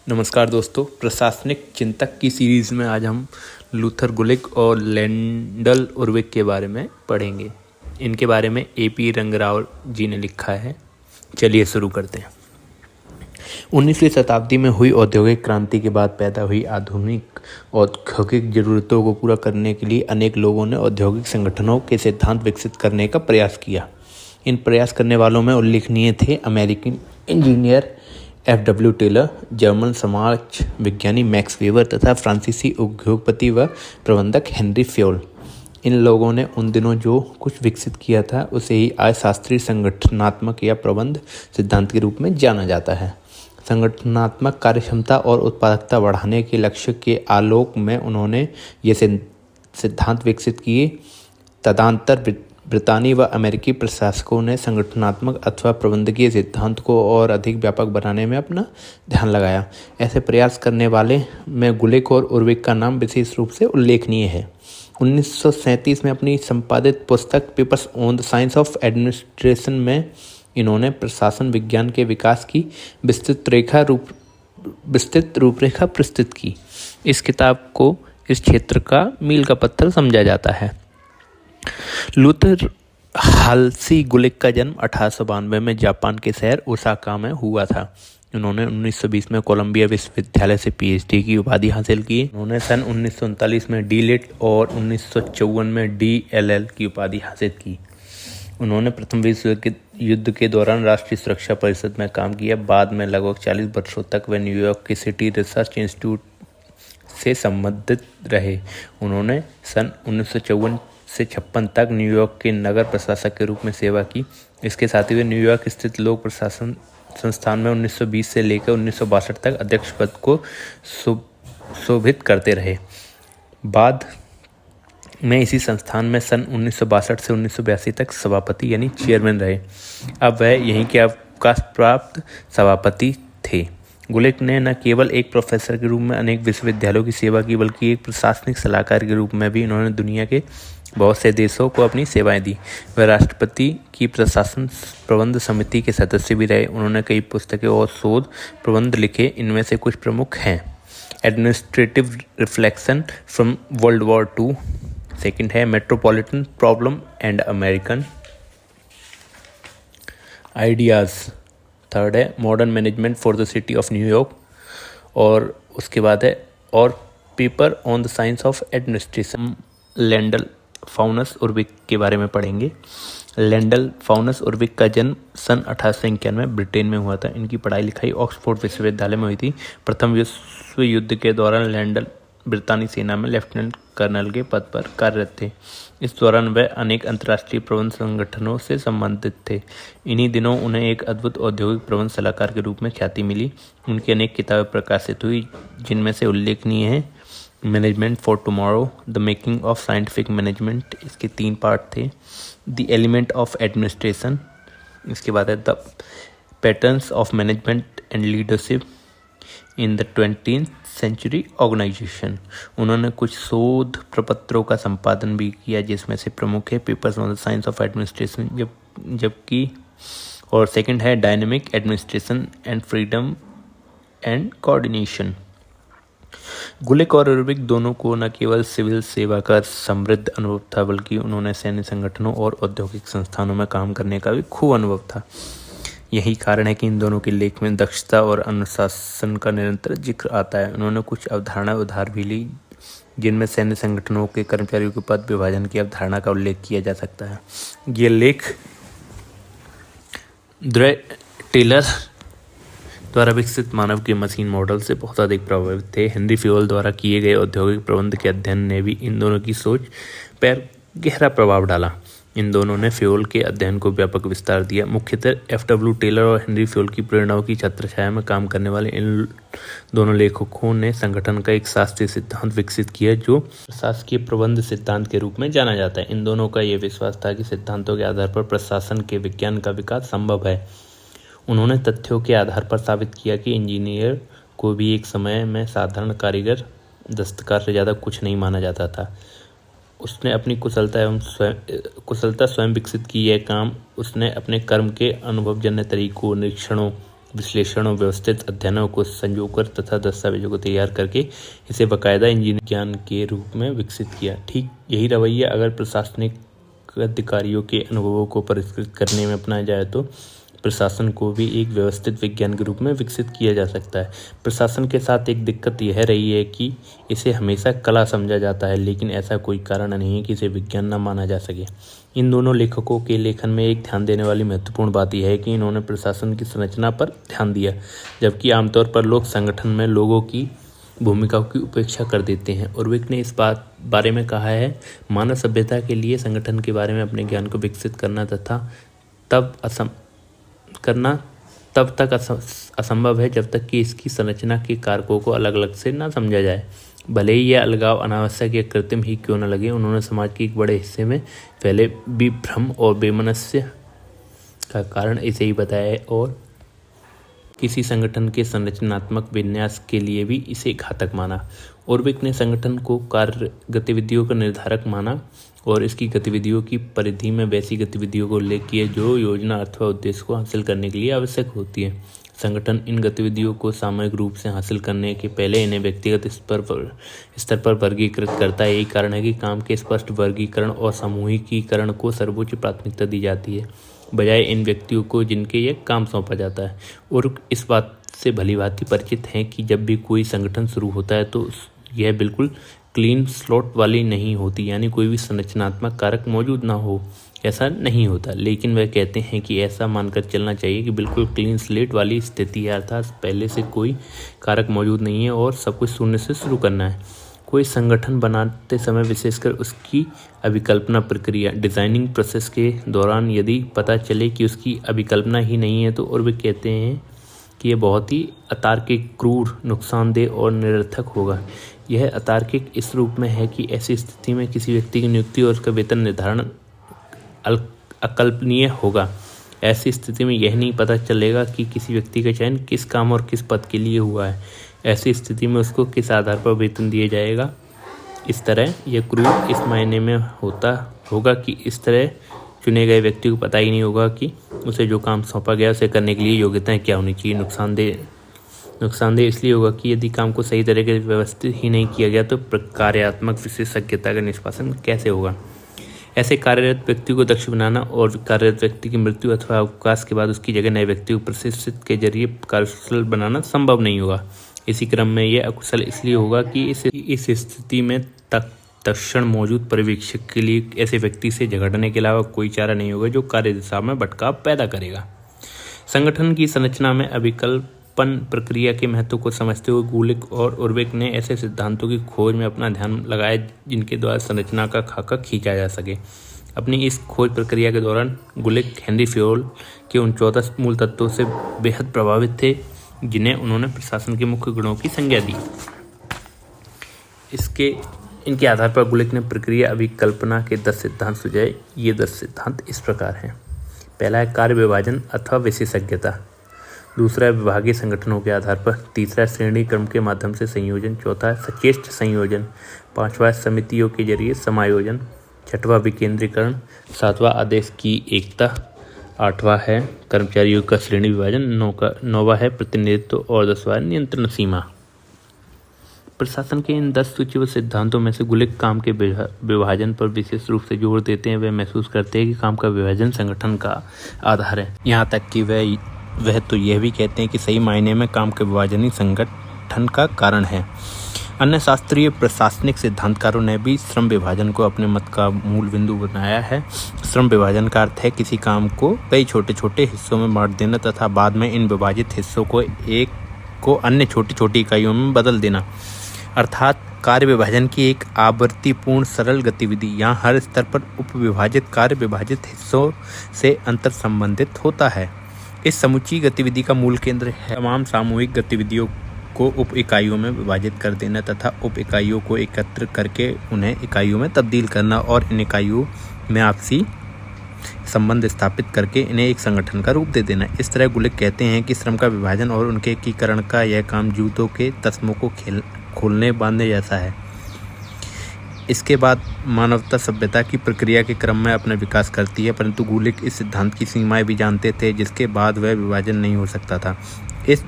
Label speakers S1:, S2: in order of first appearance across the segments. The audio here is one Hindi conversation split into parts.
S1: नमस्कार दोस्तों, प्रशासनिक चिंतक की सीरीज़ में आज हम लूथर गुलिक और लेंडल उर्विक के बारे में पढ़ेंगे। इनके बारे में A.P. रंगराव जी ने लिखा है। चलिए शुरू करते हैं। 19वीं शताब्दी में हुई औद्योगिक क्रांति के बाद पैदा हुई आधुनिक औद्योगिक ज़रूरतों को पूरा करने के लिए अनेक लोगों ने औद्योगिक संगठनों के सिद्धांत विकसित करने का प्रयास किया। इन प्रयास करने वालों में उल्लेखनीय थे American engineer F.W. Taylor, German समाज विज्ञानी मैक्स वेबर तथा फ्रांसीसी उद्योगपति व प्रबंधक हेनरी फ्योल। इन लोगों ने उन दिनों जो कुछ विकसित किया था उसे ही आज शास्त्रीय संगठनात्मक या प्रबंध सिद्धांत के रूप में जाना जाता है। संगठनात्मक कार्यक्षमता और उत्पादकता बढ़ाने के लक्ष्य के आलोक में उन्होंने ये सिद्धांत विकसित किए। तदनंतर ब्रितानी व अमेरिकी प्रशासकों ने संगठनात्मक अथवा प्रबंधकीय सिद्धांत को और अधिक व्यापक बनाने में अपना ध्यान लगाया। ऐसे प्रयास करने वाले में गुलिक और उर्विक का नाम विशेष रूप से उल्लेखनीय है। 1937 में अपनी संपादित पुस्तक papers on the science of administration में इन्होंने प्रशासन विज्ञान के विकास की विस्तृत रूपरेखा प्रस्तुत की। इस किताब को इस क्षेत्र का मील का पत्थर समझा जाता है। लूथर हाल्सी गुलिक का जन्म 1892 में जापान के शहर ओसाका में हुआ था। उन्होंने 1920 में कोलंबिया विश्वविद्यालय से PhD की उपाधि हासिल की। उन्होंने सन 1939 में D.Litt और 1954 में D.LL की उपाधि हासिल की। उन्होंने प्रथम विश्व युद्ध के दौरान राष्ट्रीय सुरक्षा परिषद में काम किया। बाद में लगभग 40 वर्षों तक वे न्यूयॉर्क के सिटी रिसर्च इंस्टीट्यूट से संबंधित रहे। उन्होंने सन 1954 से 56 तक न्यूयॉर्क के नगर प्रशासक के रूप में सेवा की। इसके साथ ही वे न्यूयॉर्क स्थित लोक प्रशासन संस्थान में 1920 से लेकर 1962 तक अध्यक्ष पद को शोभित करते रहे। बाद में इसी संस्थान में सन 1962 से 1982 तक सभापति यानी चेयरमैन रहे। अब वह यहीं के अवकाश प्राप्त सभापति थे। गुलिक ने न केवल एक प्रोफेसर के रूप में अनेक विश्वविद्यालयों की सेवा की, बल्कि एक प्रशासनिक सलाहकार के रूप में भी इन्होंने दुनिया के बहुत से देशों को अपनी सेवाएं दी। वह राष्ट्रपति की प्रशासन प्रबंध समिति के सदस्य भी रहे। उन्होंने कई पुस्तकें और शोध प्रबंध लिखे। इनमें से कुछ प्रमुख हैं: administrative reflection from world war II, second है metropolitan problem and American ideas, third है modern management for the city of New York, और उसके बाद है और paper on the science of administration. लेंडल फाउनस उर्विक के बारे में पढ़ेंगे। लेंडल फाउनस उर्विक का जन्म सन 1891 ब्रिटेन में हुआ था। इनकी पढ़ाई लिखाई ऑक्सफोर्ड विश्वविद्यालय में हुई थी। प्रथम विश्व युद्ध के दौरान लेंडल ब्रितानी सेना में लेफ्टिनेंट कर्नल के पद पर कार्यरत थे। इस दौरान वह अनेक अंतर्राष्ट्रीय प्रबंध संगठनों से संबंधित थे। इन्हीं दिनों उन्हें एक अद्भुत औद्योगिक प्रबंध सलाहकार के रूप में ख्याति मिली। उनकी अनेक किताबें प्रकाशित हुई, जिनमें से उल्लेखनीय है management for tomorrow, the making of scientific management, इसके 3 पार्ट थे। द एलिमेंट ऑफ एडमिनिस्ट्रेशन, इसके बाद है the patterns of management and leadership in the 20th century organisation. उन्होंने कुछ शोध प्रपत्रों का संपादन भी किया, जिसमें से प्रमुख है papers on the science of administration, जबकि और सेकंड है dynamic administration and freedom and coordination. Gulick और उर्विक दोनों को न केवल सिविल सेवा का समृद्ध अनुभव था, बल्कि उन्होंने सैन्य संगठनों और औद्योगिक संस्थानों में काम करने का भी खूब अनुभव था। यही कारण है कि इन दोनों के लेख में दक्षता और अनुशासन का निरंतर जिक्र आता है। उन्होंने कुछ अवधारणा उधार भी ली, जिनमें सैन्य संगठनों के कर्मचारियों के पद विभाजन की अवधारणा का उल्लेख किया जा सकता है। ये लेख टेलर द्वारा विकसित मानव के मशीन मॉडल से बहुत अधिक प्रभावित थे। हेनरी फ्योल द्वारा किए गए औद्योगिक प्रबंध के अध्ययन ने भी इन दोनों की सोच पर गहरा प्रभाव डाला। इन दोनों ने फ्योल के अध्ययन को व्यापक विस्तार दिया। मुख्यतः F.W. टेलर और हेनरी फ्योल की प्रेरणाओं की छत्रछाया में काम करने वाले इन दोनों लेखकों ने संगठन का एक शास्त्रीय सिद्धांत विकसित किया, जो प्रशासकीय प्रबंध सिद्धांत के रूप में जाना जाता है। इन दोनों का यह विश्वास था कि सिद्धांतों के आधार पर प्रशासन के विज्ञान का विकास संभव है। उन्होंने तथ्यों के आधार पर साबित किया कि इंजीनियर को भी एक समय में साधारण कारीगर दस्तकार से ज़्यादा कुछ नहीं माना जाता था। उसने अपनी कुशलता स्वयं विकसित की। यह काम उसने अपने कर्म के अनुभवजन्य तरीकों, निरीक्षणों विश्लेषण और व्यवस्थित अध्ययनों को संजोकर तथा दस्तावेजों को तैयार करके इसे बाकायदा इंजीनियरिंग ज्ञान के रूप में विकसित किया। ठीक यही रवैया अगर प्रशासनिक अधिकारियों के अनुभवों को परिष्कृत करने में अपनाया जाए तो प्रशासन को भी एक व्यवस्थित विज्ञान के रूप में विकसित किया जा सकता है। प्रशासन के साथ एक दिक्कत यह रही है कि इसे हमेशा कला समझा जाता है, लेकिन ऐसा कोई कारण नहीं है कि इसे विज्ञान न माना जा सके। इन दोनों लेखकों के लेखन में एक ध्यान देने वाली महत्वपूर्ण बात यह है कि इन्होंने प्रशासन की संरचना पर ध्यान दिया, जबकि आमतौर पर लोग संगठन में लोगों की भूमिकाओं की उपेक्षा कर देते हैं। उर्विक ने इस बारे में कहा है, मानव सभ्यता के लिए संगठन के बारे में अपने ज्ञान को विकसित करना तब तक असंभव है जब तक कि इसकी संरचना के कारकों को अलग अलग से न समझा जाए, भले ही यह अलगाव अनावश्यक या कृत्रिम ही क्यों न लगे। उन्होंने समाज के एक बड़े हिस्से में पहले भी भ्रम और बेमनस्य का कारण इसे ही बताया है और किसी संगठन के संरचनात्मक विन्यास के लिए भी इसे घातक माना। उर्विक ने संगठन को कार्य गतिविधियों का निर्धारक माना और इसकी गतिविधियों की परिधि में वैसी गतिविधियों को उल्लेख किया जो योजना अथवा उद्देश्य को हासिल करने के लिए आवश्यक होती है। संगठन इन गतिविधियों को सामूहिक रूप से हासिल करने के पहले इन्हें व्यक्तिगत स्तर पर वर्गीकृत करता है। यही कारण है कि काम के स्पष्ट वर्गीकरण और सामूहिकीकरण को सर्वोच्च प्राथमिकता दी जाती है, बजाय इन व्यक्तियों को जिनके यह काम सौंपा जाता है। और इस बात से भलीभांति परिचित हैं कि जब भी कोई संगठन शुरू होता है तो यह बिल्कुल क्लीन स्लेट वाली नहीं होती, यानी कोई भी संरचनात्मक कारक मौजूद ना हो, ऐसा नहीं होता। लेकिन वह कहते हैं कि ऐसा मानकर चलना चाहिए कि बिल्कुल क्लीन स्लेट वाली स्थिति है, अर्थात पहले से कोई कारक मौजूद नहीं है और सब कुछ शून्य से शुरू करना है। कोई संगठन बनाते समय विशेषकर उसकी अभिकल्पना प्रक्रिया डिज़ाइनिंग प्रोसेस के दौरान यदि पता चले कि उसकी अभिकल्पना ही नहीं है तो और वे कहते हैं कि यह बहुत ही अतार्किक, क्रूर, नुकसानदेह और निरर्थक होगा। यह अतार्किक इस रूप में है कि ऐसी स्थिति में किसी व्यक्ति की नियुक्ति और उसका वेतन निर्धारण अकल्पनीय होगा। ऐसी स्थिति में यह नहीं पता चलेगा कि किसी व्यक्ति का चयन किस काम और किस पद के लिए हुआ है। ऐसी स्थिति में उसको किस आधार पर वेतन दिया जाएगा। इस तरह यह क्रूर इस मायने में होगा कि इस तरह चुने गए व्यक्ति को पता ही नहीं होगा कि उसे जो काम सौंपा गया उसे करने के लिए योग्यताएं क्या होनी चाहिए। नुकसानदेह इसलिए होगा कि यदि काम को सही तरीके से व्यवस्थित ही नहीं किया गया तो कार्यात्मक विशेषज्ञता का निष्पादन कैसे होगा। ऐसे कार्यरत व्यक्ति को दक्ष बनाना और कार्यरत व्यक्ति की मृत्यु अथवा अवकाश के बाद उसकी जगह नए व्यक्ति को प्रशिक्षित के जरिए कार्यकुशल बनाना संभव नहीं होगा। इसी क्रम में यह अकुशल इसलिए होगा कि इस स्थिति में तत्क्षण मौजूद पर्यवेक्षक के लिए ऐसे व्यक्ति से झगड़ने के अलावा कोई चारा नहीं होगा जो कार्य दिशा में भटकाव पैदा करेगा। संगठन की संरचना में अभिकल्पन प्रक्रिया के महत्व को समझते हुए गुलिक और उर्विक ने ऐसे सिद्धांतों की खोज में अपना ध्यान लगाया जिनके द्वारा संरचना का खाका खींचा जा सके। अपनी इस खोज प्रक्रिया के दौरान गुलिक हेनरी फ्योल के उन 14 मूल तत्वों से बेहद प्रभावित थे जिन्हें उन्होंने प्रशासन के मुख्य गुणों की संज्ञा दी। इनके आधार पर गुलिक ने प्रक्रिया अभिकल्पना के 10 सिद्धांत सुझाए। ये 10 सिद्धांत इस प्रकार हैं। पहला है कार्य विभाजन अथवा विशेषज्ञता। दूसरा है विभागीय संगठनों के आधार पर। तीसरा है श्रेणी क्रम के माध्यम से संयोजन। चौथा है सचेष्ट संयोजन। पांचवा है समितियों के जरिए समायोजन। छठवां विकेंद्रीकरण। सातवां आदेश की एकता। आठवां है कर्मचारियों का श्रेणी विभाजन। नौवां है प्रतिनिधित्व और 10वां है नियंत्रण सीमा। प्रशासन के इन 10 सूचीबद्ध सिद्धांतों में से गुलिक काम के विभाजन पर विशेष रूप से जोर देते हैं। वे महसूस करते हैं कि काम का विभाजन संगठन का आधार है। यहाँ तक कि वह तो यह भी कहते हैं कि सही मायने में काम का विभाजन ही संगठन का कारण है। अन्य शास्त्रीय प्रशासनिक सिद्धांतकारों ने भी श्रम विभाजन को अपने मत का मूल बिंदु बनाया है। श्रम विभाजन का अर्थ है किसी काम को कई छोटे छोटे हिस्सों में बांट देना तथा बाद में इन विभाजित हिस्सों को अन्य छोटी छोटी इकाइयों में बदल देना, अर्थात कार्य विभाजन की एक आवृत्तिपूर्ण सरल गतिविधि। यहाँ हर स्तर पर उपविभाजित कार्य विभाजित हिस्सों से अंतर संबंधित होता है। इस समुची गतिविधि का मूल केंद्र है तमाम सामूहिक गतिविधियों को उप इकाइयों में विभाजित कर देना तथा उप इकाइयों को एकत्र करके उन्हें इकाइयों में तब्दील करना और इन इकाइयों में आपसी संबंध स्थापित करके इन्हें एक संगठन का रूप दे देना। इस तरह गुलिक कहते हैं कि श्रम का विभाजन और उनके एकीकरण का यह काम जूतों के तस्मों को खोलने बांधने जैसा है। इसके बाद मानवता सभ्यता की प्रक्रिया के क्रम में अपना विकास करती है, परंतु गुलिक इस सिद्धांत की सीमाएं भी जानते थे, जिसके बाद वह विभाजन नहीं हो सकता था। इस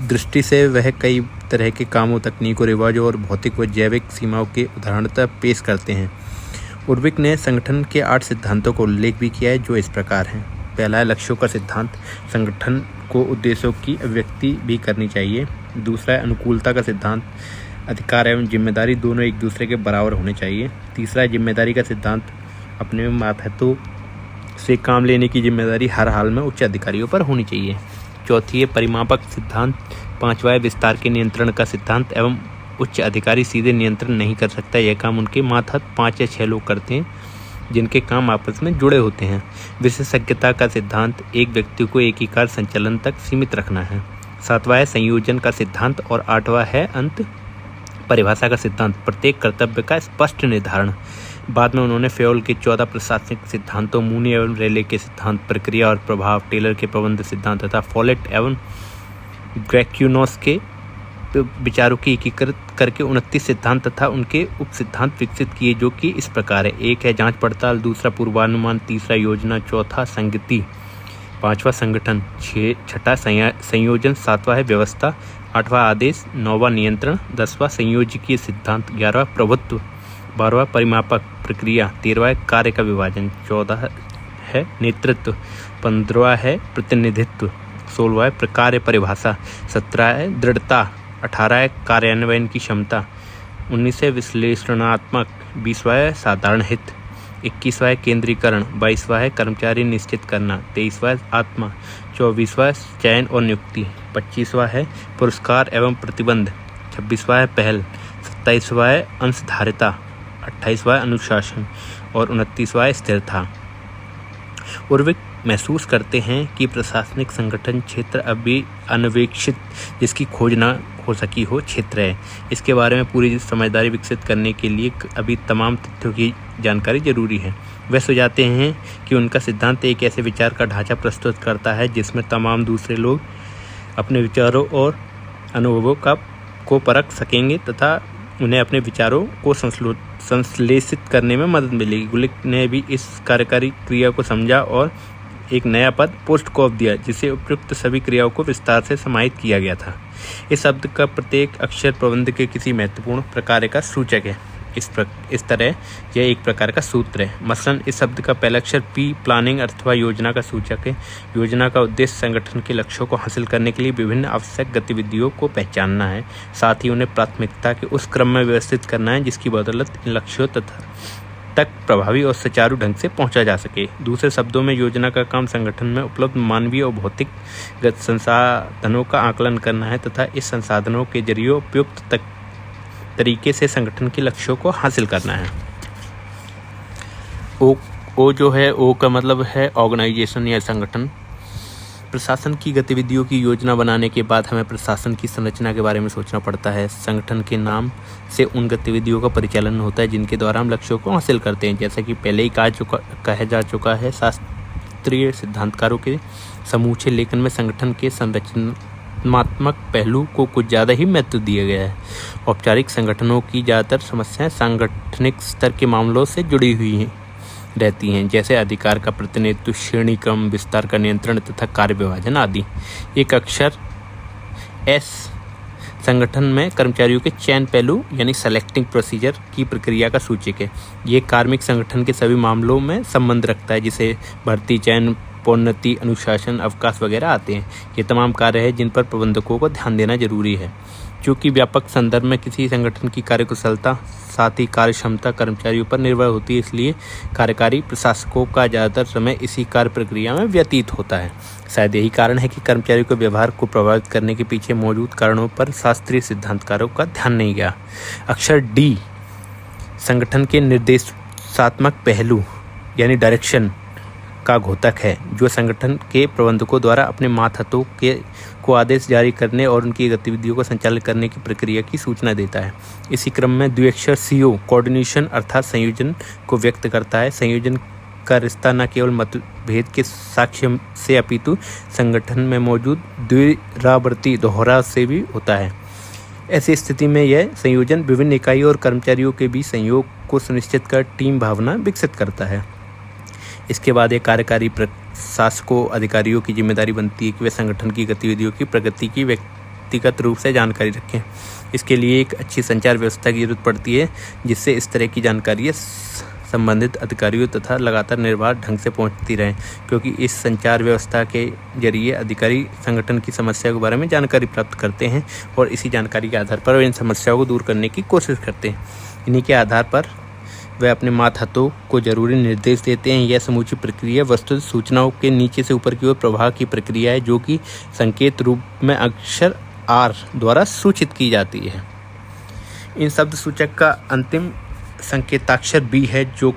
S1: दृष्टि से वह कई तरह के कामों, तकनीकों, रिवाजों और भौतिक व जैविक सीमाओं के उदाहरणतः पेश करते हैं। उर्विक ने संगठन के 8 सिद्धांतों का उल्लेख भी किया है, जो इस प्रकार हैं। पहला है लक्ष्यों का सिद्धांत, संगठन को उद्देश्यों की अभिव्यक्ति भी करनी चाहिए। दूसरा है अनुकूलता का सिद्धांत, अधिकार एवं जिम्मेदारी दोनों एक दूसरे के बराबर होने चाहिए। तीसरा है जिम्मेदारी का सिद्धांत, अपने मातहतों से काम लेने की जिम्मेदारी हर हाल में उच्च अधिकारियों पर होनी चाहिए। चौथी है परिमापक सिद्धांत। पांचवा है विस्तार के नियंत्रण का सिद्धांत, एवं उच्च अधिकारी सीधे नियंत्रण नहीं कर सकता, यह काम उनके मातहत 5 या 6 लोग करते हैं, जिनके काम आपस में जुड़े होते हैं। विशेषज्ञता का सिद्धांत, एक व्यक्ति को एक ही कार्य संचालन तक सीमित रखना है। सातवां है संयोजन का सिद्धांत और आठवां है अंत परिभाषा का सिद्धांत, प्रत्येक कर्तव्य का स्पष्ट निर्धारण। बाद में उन्होंने फेयोल के 14 प्रशासनिक सिद्धांतों, मूनी एवं रेले के सिद्धांत, प्रक्रिया और प्रभाव, टेलर के प्रबंध सिद्धांत तथा फॉलेट एवं ग्रैक्यूनोस के विचारों की एकीकृत करके 29 सिद्धांत तथा उनके उप सिद्धांत विकसित किए, जो कि इस प्रकार है। एक है जांच पड़ताल, दूसरा पूर्वानुमान, तीसरा योजना, चौथा संगति, पांचवा संगठन, छठा संयोजन, सातवां है व्यवस्था, आठवां आदेश, नौवां नियंत्रण, 10वां संयोजकीय सिद्धांत, 11वां प्रभुत्व, 12वां परिमापक प्रक्रिया, 13वां कार्य का विभाजन, 14 है नेतृत्व, 15वां है प्रतिनिधित्व, 16वां है कार्य परिभाषा, 17 है दृढ़ता, 18 है कार्यान्वयन की क्षमता, 19 है विश्लेषणात्मक, 20वां है साधारण हित, 21वां है केंद्रीकरण, 22वां है कर्मचारी निश्चित करना, 23वां है आत्मा, 24वां है चयन और नियुक्ति, 25वां है पुरस्कार एवं प्रतिबंध, 26वां है पहल, 27वां है अंशधारिता, 28वां है अनुशासन और 29वां है स्थिरता। उर्विक महसूस करते हैं कि प्रशासनिक संगठन क्षेत्र अभी अन्वेषित, जिसकी खोज न हो सकी हो क्षेत्र है। इसके बारे में पूरी समझदारी विकसित करने के लिए अभी तमाम तथ्यों की जानकारी जरूरी है। वे सुझाते हैं कि उनका सिद्धांत एक ऐसे विचार का ढांचा प्रस्तुत करता है जिसमें तमाम दूसरे लोग अपने विचारों और अनुभवों को परख सकेंगे तथा उन्हें अपने विचारों को संश्लेषित करने में मदद मिलेगी। गुलिक ने भी इस कार्यकारी क्रिया को समझा और एक नया पद पोस्ट कॉप दिया, जिसे उपयुक्त सभी क्रियाओं को विस्तार से समाहित किया गया था। इस शब्द का प्रत्येक अक्षर प्रबंध के किसी महत्वपूर्ण प्रकार का सूचक है। इस तरह यह एक प्रकार का सूत्र है। मसलन इस शब्द का पहला अक्षर पी प्लानिंग अथवा योजना का सूचक है। योजना का उद्देश्य संगठन के लक्ष्यों को हासिल करने के लिए विभिन्न आवश्यक गतिविधियों को पहचानना है, साथ ही उन्हें प्राथमिकता के उस क्रम में व्यवस्थित करना है जिसकी बदौलत इन लक्ष्यों तक प्रभावी और सुचारू ढंग से पहुंचा जा सके। दूसरे शब्दों में योजना का काम संगठन में उपलब्ध मानवीय और भौतिक संसाधनों का आकलन करना है तथा इस संसाधनों के जरिए उपयुक्त तरीके से संगठन के लक्ष्यों को हासिल करना है। ओ जो है, ओ का मतलब है ऑर्गेनाइजेशन या संगठन। प्रशासन की गतिविधियों की योजना बनाने के बाद हमें प्रशासन की संरचना के बारे में सोचना पड़ता है। संगठन के नाम से उन गतिविधियों का परिचालन होता है जिनके द्वारा हम लक्ष्यों को हासिल करते हैं। जैसा कि पहले ही कहा जा चुका है, शास्त्रीय सिद्धांतकारों के समूचे लेखन में संगठन के संरचनात्मक पहलू को कुछ ज़्यादा ही महत्व दिया गया है। औपचारिक संगठनों की ज़्यादातर समस्याएं सांगठनिक स्तर के मामलों से जुड़ी हुई रहती हैं, जैसे अधिकार का प्रतिनिधित्व, श्रेणी क्रम, विस्तार का नियंत्रण तथा कार्य विभाजन आदि। एक अक्षर एस संगठन में कर्मचारियों के चयन पहलू यानी सेलेक्टिंग प्रोसीजर की प्रक्रिया का सूचक है। ये कार्मिक संगठन के सभी मामलों में संबंध रखता है, जिसे भर्ती, चयन, प्रोन्नति, अनुशासन, अवकाश वगैरह आते हैं। ये तमाम कार्य हैं जिन पर प्रबंधकों को ध्यान देना जरूरी है। क्योंकि व्यापक संदर्भ में किसी संगठन की कार्यकुशलता साथ ही कार्य क्षमता कर्मचारियों पर निर्भर होती है, इसलिए कार्यकारी प्रशासकों का ज़्यादातर समय इसी कार्य प्रक्रिया में व्यतीत होता है। शायद यही कारण है कि कर्मचारियों के व्यवहार को प्रभावित करने के पीछे मौजूद कारणों पर शास्त्रीय सिद्धांतकारों का ध्यान नहीं गया। अक्षर डी संगठन के निर्देशात्मक पहलू यानी डायरेक्शन का घोतक है, जो संगठन के प्रबंधकों द्वारा अपने मातहतों को आदेश जारी करने और उनकी गतिविधियों को संचालित करने की प्रक्रिया की सूचना देता है। इसी क्रम में द्विअक्षर CO कोऑर्डिनेशन अर्थात संयोजन को व्यक्त करता है। संयोजन का रिश्ता न केवल मतभेद के साक्ष्य से अपितु संगठन में मौजूद द्विरावर्ती दोहरा से भी होता है। ऐसी स्थिति में यह संयोजन विभिन्न इकाइयों और कर्मचारियों के बीच सहयोग को सुनिश्चित कर टीम भावना विकसित करता है। इसके बाद एक कार्यकारी प्रशासकों अधिकारियों की जिम्मेदारी बनती है कि वे संगठन की गतिविधियों की प्रगति की व्यक्तिगत रूप से जानकारी रखें। इसके लिए एक अच्छी संचार व्यवस्था की जरूरत पड़ती है जिससे इस तरह की जानकारी संबंधित अधिकारियों तथा लगातार निर्बाध ढंग से पहुंचती रहें, क्योंकि इस संचार व्यवस्था के जरिए अधिकारी संगठन की समस्या के बारे में जानकारी प्राप्त करते हैं और इसी जानकारी के आधार पर वे इन समस्याओं को दूर करने की कोशिश करते हैं। इन्हीं के आधार पर वे अपने मातहतों को जरूरी निर्देश देते हैं। यह समूची प्रक्रिया वस्तुतः सूचनाओं के नीचे से ऊपर की ओर प्रवाह की प्रक्रिया है, जो कि संकेत रूप में अक्षर R द्वारा सूचित की जाती है। इन शब्द सूचक का अंतिम संकेताक्षर B है, जो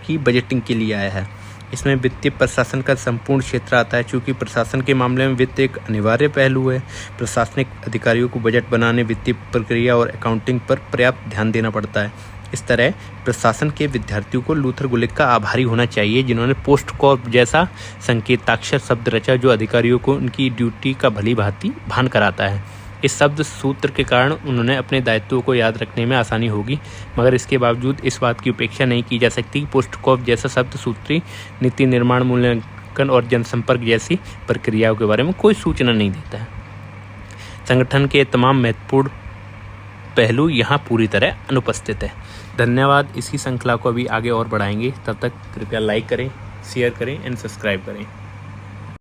S1: कि बजटिंग के लिए आया है। इसमें वित्तीय प्रशासन का संपूर्ण क्षेत्र आता है। चूँकि प्रशासन के मामले में वित्त एक अनिवार्य पहलू है, प्रशासनिक अधिकारियों को बजट बनाने, वित्तीय प्रक्रिया और अकाउंटिंग पर पर्याप्त ध्यान देना पड़ता है। इस तरह प्रशासन के विद्यार्थियों को लूथर गुलिक का आभारी होना चाहिए, जिन्होंने पोस्ट कॉर्प जैसा संकेताक्षर शब्द रचा, जो अधिकारियों को उनकी ड्यूटी का भली भांति भान कराता है। इस शब्द सूत्र के कारण उन्होंने अपने दायित्वों को याद रखने में आसानी होगी, मगर इसके बावजूद इस बात की उपेक्षा नहीं की जा सकती कि पोस्ट कॉर्प जैसा शब्द सूत्री नीति निर्माण, मूल्यांकन और जनसंपर्क जैसी प्रक्रियाओं के बारे में कोई सूचना नहीं देता है। संगठन के तमाम महत्वपूर्ण पहलू यहाँ पूरी तरह अनुपस्थित है। धन्यवाद। इसी श्रृंखला को अभी आगे और बढ़ाएंगे। तब तक कृपया लाइक करें, शेयर करें एंड सब्सक्राइब करें।